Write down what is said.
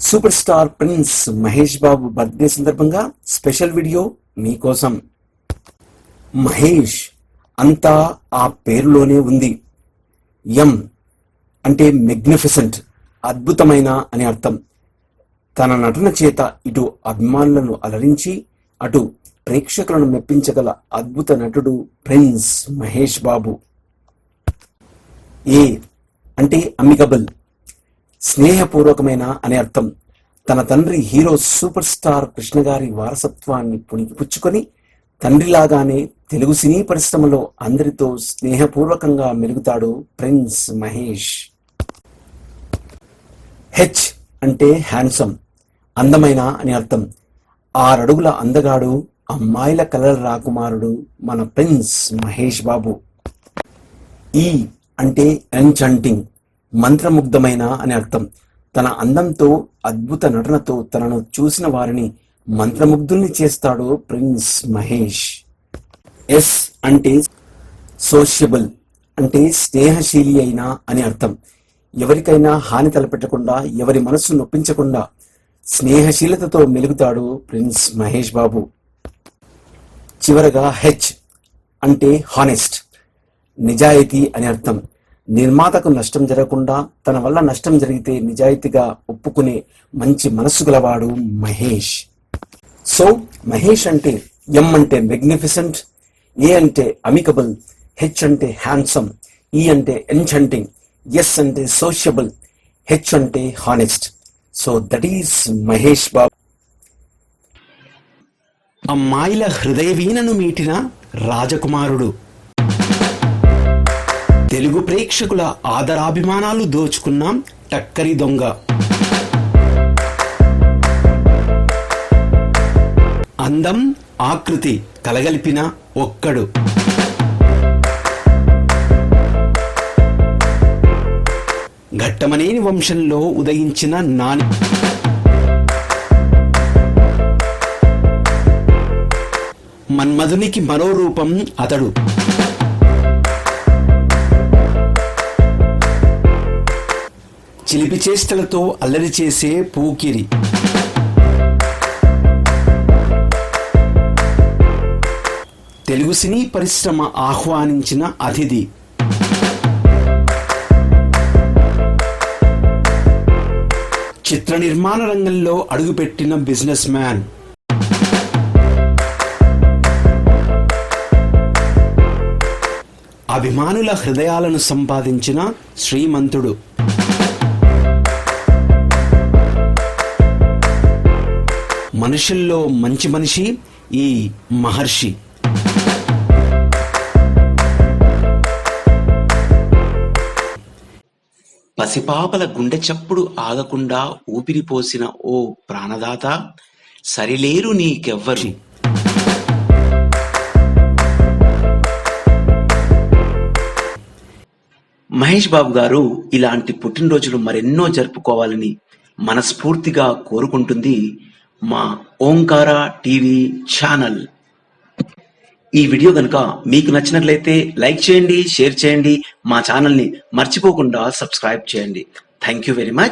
Super star prince Mahesh Babu birthday సందర్భంగా special video మీకోసం. మహేష్ అంతా ఆ పేరులోనే ఉంది. ఎం అంటే మెగ్నిఫిసెంట్, అద్భుతమైన అని అర్థం. తన నటన చేత ఇటు అభిమానులను అలరించి అటు ప్రేక్షకులను మెప్పించగల అద్భుత నటుడు ప్రిన్స్ మహేష్ బాబు. ఏ అంటే అమికబుల్, స్నేహపూర్వకమైన అనే అర్థం. తన తండ్రి హీరో సూపర్ స్టార్ కృష్ణ గారి వారసత్వాన్ని పుణికిపుచ్చుకొని తండ్రిలాగానే తెలుగు సినీ పరిశ్రమలో అందరితో స్నేహపూర్వకంగా మెలుగుతాడు ప్రిన్స్ మహేష్. హెచ్ అంటే హ్యాండ్సమ్, అందమైన అని అర్థం. 6 అడుగుల అందగాడు, అమ్మాయిల కలల రాకుమారుడు మన ప్రిన్స్ మహేష్ బాబు. ఈ అంటే ఎన్చాంటింగ్, మంత్రముగ్ధమైన అని అర్థం. తన అందంతో, అద్భుత నటనతో తనను చూసిన వారిని మంత్రముగ్ధుల్ని చేస్తాడు ప్రిన్స్ మహేష్. ఎస్ అంటే సోషియబుల్, అంటే స్నేహశీలి అయినా అని అర్థం. ఎవరికైనా హాని తలపెట్టకుండా, ఎవరి మనస్సు నొప్పించకుండా స్నేహశీలతతో మెలుగుతాడు ప్రిన్స్ మహేష్ బాబు. చివరగా హెచ్ అంటే హానెస్ట్, నిజాయితీ అని అర్థం. నిర్మాతకు నష్టం జరగకుండా, తన వల్ల నష్టం జరిగితే నిజాయితీగా ఒప్పుకునే మంచి మనస్సు గలవాడు మహేష్. సో మహేష్ అంటే ఎం అంటే మెగ్నిఫిసెంట్, ఏ అంటే అమికబుల్, హెచ్ అంటే హ్యాండ్సమ్, ఈ అంటే ఎన్చాంటింగ్, ఎస్ అంటే సోషియబుల్, హెచ్ అంటే honest. So that is Mahesh Babu. అమ్మాయిల హృదయ వీణను మీటిన రాజకుమారుడు, తెలుగు ప్రేక్షకుల ఆదరాభిమానాలు దోచుకున్న టక్కరి దొంగ, అందం ఆకృతి కలగలిపిన ఒక్కడు, ఘట్టమనేని వంశంలో ఉదయించిన నాని, మన్మధునికి మరో రూపం అతడు, చిలిపి చేష్టలతో అల్లరి చేసే పూకిరి, తెలుగు సినీ పరిశ్రమ ఆహ్వానించిన అతిథి, చిత్ర నిర్మాణ రంగంలో అడుగుపెట్టిన బిజినెస్ మ్యాన్, అభిమానుల హృదయాలను సంపాదించిన శ్రీమంతుడు, మనుషుల్లో మంచి మనిషి ఈ మహర్షి. పసిపాపల గుండె చప్పుడు ఆగకుండా ఊపిరిపోసిన ఓ ప్రాణదాత, సరిలేరు నీకెవ్వరు. మహేష్ బాబు గారు ఇలాంటి పుట్టినరోజులు మరెన్నో జరుపుకోవాలని మనస్ఫూర్తిగా కోరుకుంటుంది మా ఓంకార టీవీ ఛానల్. ఈ వీడియో కనుక మీకు నచ్చినట్లయితే లైక్ చేయండి, షేర్ చేయండి, మా ఛానల్ని మర్చిపోకుండా సబ్స్క్రైబ్ చేయండి. Thank you very much.